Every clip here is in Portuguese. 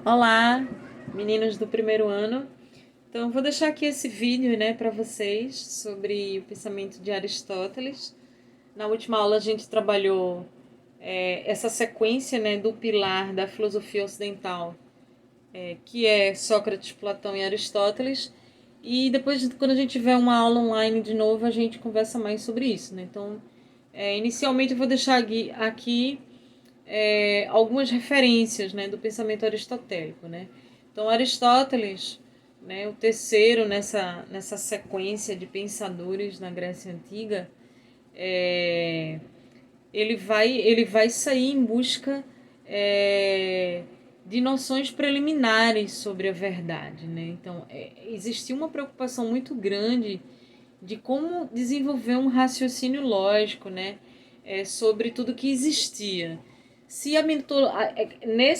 Olá, meninos do primeiro ano. Então, vou deixar aqui esse vídeo, para vocês sobre o pensamento de Aristóteles. Na última aula a gente trabalhou essa sequência, do pilar da filosofia ocidental, que é Sócrates, Platão e Aristóteles. E depois, quando a gente tiver uma aula online de novo, a gente conversa mais sobre isso, né? Então, inicialmente eu vou deixar aqui algumas referências, do pensamento aristotélico, né? Então, Aristóteles, o terceiro nessa sequência de pensadores na Grécia Antiga, é, ele vai sair em busca de noções preliminares sobre a verdade, né? Então, existia uma preocupação muito grande de como desenvolver um raciocínio lógico, sobre tudo que existia. Se a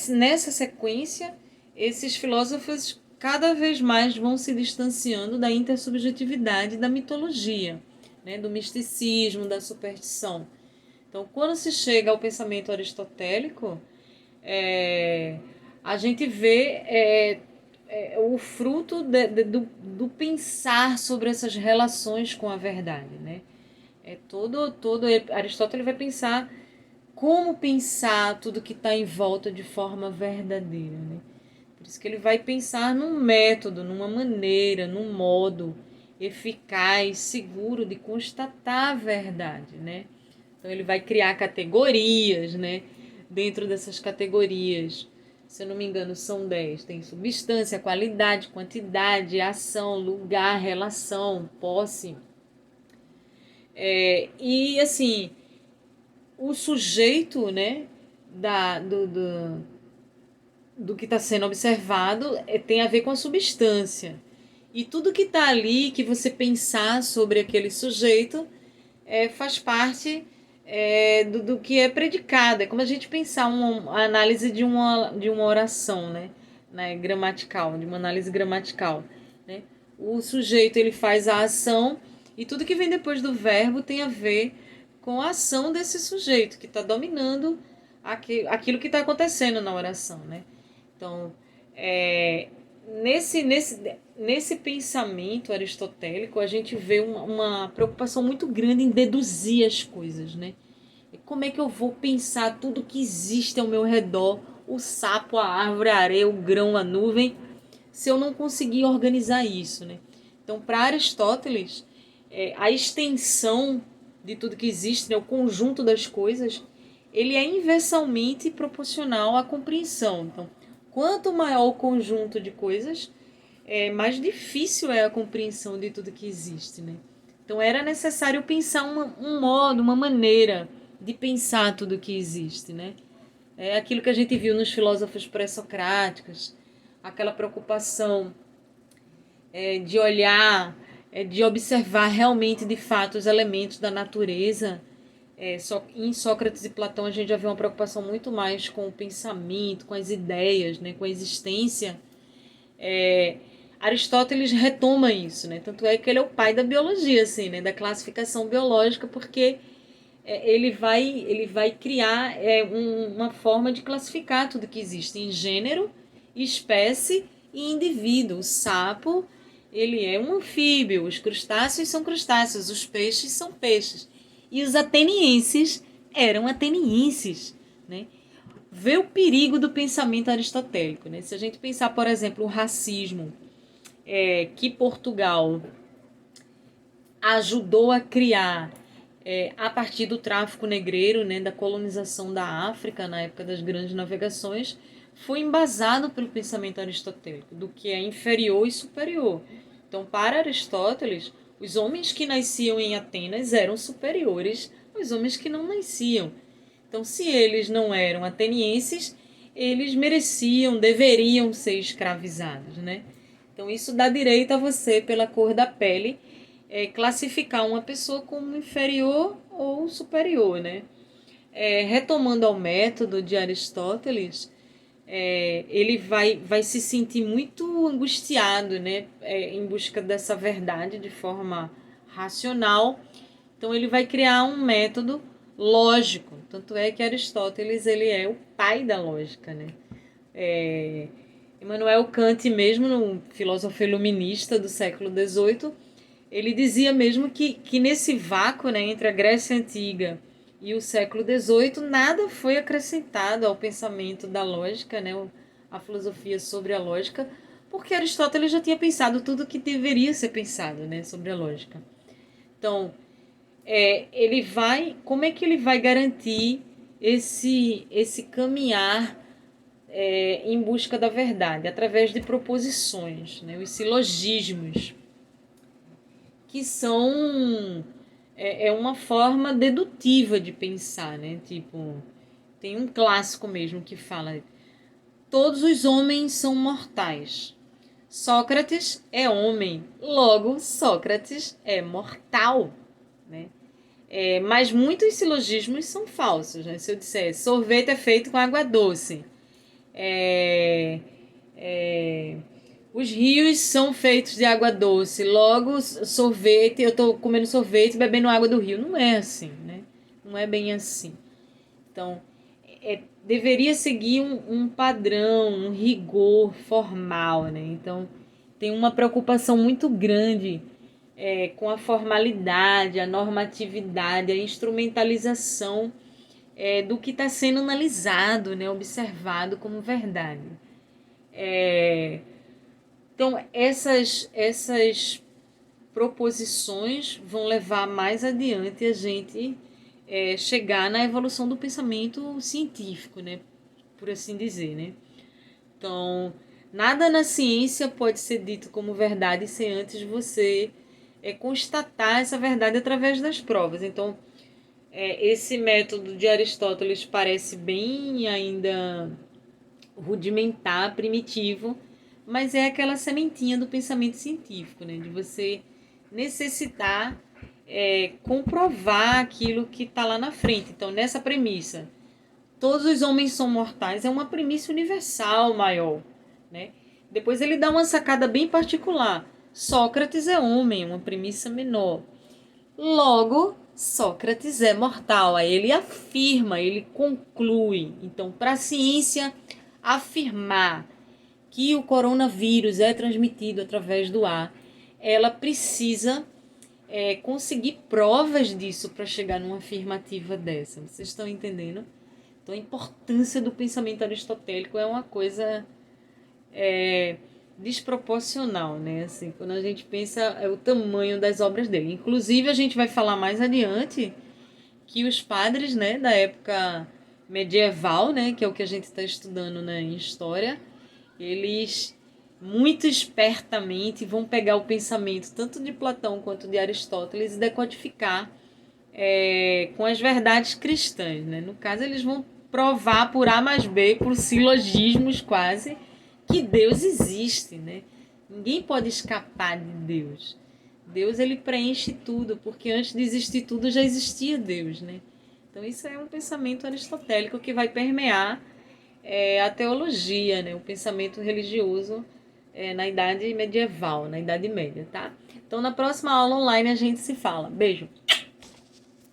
nessa sequência, esses filósofos cada vez mais vão se distanciando da intersubjetividade da mitologia, do misticismo, da superstição. Então, quando se chega ao pensamento aristotélico, é, a gente vê o fruto do pensar sobre essas relações com a verdade, né? Aristóteles vai pensar como pensar tudo que está em volta de forma verdadeira, né? Por isso que ele vai pensar num método, numa maneira, num modo eficaz, seguro de constatar a verdade, né? Então ele vai criar categorias, né? Dentro dessas categorias, se eu não me engano, são 10. Tem substância, qualidade, quantidade, ação, lugar, relação, posse. E assim, o sujeito, do que está sendo observado tem a ver com a substância. E tudo que está ali, que você pensar sobre aquele sujeito, faz parte do que é predicado. É como a gente pensar uma análise de uma oração, gramatical, de uma análise gramatical. Né? O sujeito ele faz a ação e tudo que vem depois do verbo tem a ver com a ação desse sujeito que está dominando aquilo que está acontecendo na oração. Né? Então, nesse pensamento aristotélico, a gente vê uma preocupação muito grande em deduzir as coisas, né? Como é que eu vou pensar tudo que existe ao meu redor, o sapo, a árvore, a areia, o grão, a nuvem, se eu não conseguir organizar isso, né? Então, para Aristóteles, a extensão de tudo que existe, né, o conjunto das coisas, ele é inversamente proporcional à compreensão. Então, quanto maior o conjunto de coisas, mais difícil é a compreensão de tudo que existe, né? Então era necessário pensar um modo, uma maneira de pensar tudo que existe, né? É aquilo que a gente viu nos filósofos pré-socráticos, aquela preocupação de olhar, de observar realmente, de fato, os elementos da natureza. Em Sócrates e Platão a gente já vê uma preocupação muito mais com o pensamento, com as ideias, né, com a existência. Aristóteles retoma isso, né? Tanto é que ele é o pai da biologia, assim, né? Da classificação biológica, porque ele vai criar uma forma de classificar tudo que existe em gênero, espécie e indivíduo. O sapo, ele é um anfíbio, os crustáceos são crustáceos, os peixes são peixes. E os atenienses eram atenienses, né? Vê o perigo do pensamento aristotélico, né? Se a gente pensar, por exemplo, o racismo, que Portugal ajudou a criar a partir do tráfico negreiro, da colonização da África na época das grandes navegações, foi embasado pelo pensamento aristotélico, do que é inferior e superior. Então, para Aristóteles, os homens que nasciam em Atenas eram superiores aos homens que não nasciam. Então, se eles não eram atenienses, eles mereciam, deveriam ser escravizados, né? Então, isso dá direito a você, pela cor da pele, classificar uma pessoa como inferior ou superior, né? Retomando ao método de Aristóteles, ele vai se sentir muito angustiado, né? Em busca dessa verdade de forma racional. Então, ele vai criar um método lógico. Tanto é que Aristóteles ele é o pai da lógica, né? Immanuel Kant mesmo, um filósofo iluminista do século XVIII, ele dizia mesmo que nesse vácuo, né, entre a Grécia Antiga e o século XVIII, nada foi acrescentado ao pensamento da lógica, né, a filosofia sobre a lógica, porque Aristóteles já tinha pensado tudo o que deveria ser pensado, né, sobre a lógica. Então, ele vai, como é que ele vai garantir esse caminhar em busca da verdade? Através de proposições, né, os silogismos, que são uma forma dedutiva de pensar, né? Tipo, tem um clássico mesmo que fala: todos os homens são mortais. Sócrates é homem, logo Sócrates é mortal, né? Mas muitos silogismos são falsos, né? Se eu disser sorvete é feito com água doce, é, é, os rios são feitos de água doce, logo sorvete, eu estou comendo sorvete e bebendo água do rio. Não é assim, né? Não é bem assim. Então, deveria seguir um padrão, um rigor formal, né? Então, tem uma preocupação muito grande com a formalidade, a normatividade, a instrumentalização do que está sendo analisado, né? Observado como verdade. Então, essas proposições vão levar mais adiante a gente chegar na evolução do pensamento científico, né? Por assim dizer, né? Então, nada na ciência pode ser dito como verdade sem antes você constatar essa verdade através das provas. Então, esse método de Aristóteles parece bem ainda rudimentar, primitivo, mas é aquela sementinha do pensamento científico, né? De você necessitar comprovar aquilo que está lá na frente. Então, nessa premissa, todos os homens são mortais, é uma premissa universal maior, né? Depois ele dá uma sacada bem particular. Sócrates é homem, uma premissa menor. Logo, Sócrates é mortal. Aí ele afirma, ele conclui. Então, para a ciência afirmar que o coronavírus é transmitido através do ar, ela precisa conseguir provas disso para chegar numa afirmativa dessa. Vocês estão entendendo? Então, a importância do pensamento aristotélico é uma coisa desproporcional, né? Assim, quando a gente pensa o tamanho das obras dele. Inclusive, a gente vai falar mais adiante que os padres, né, da época medieval, né, que é o que a gente está estudando, né, em história, eles muito espertamente vão pegar o pensamento tanto de Platão quanto de Aristóteles e decodificar com as verdades cristãs, né? No caso, eles vão provar por A mais B, por silogismos quase, que Deus existe, né? Ninguém pode escapar de Deus. Deus, ele preenche tudo, porque antes de existir tudo já existia Deus, né? Então isso é um pensamento aristotélico que vai permear a teologia, né? O pensamento religioso na Idade Medieval, na Idade Média, tá? Então na próxima aula online a gente se fala. Beijo!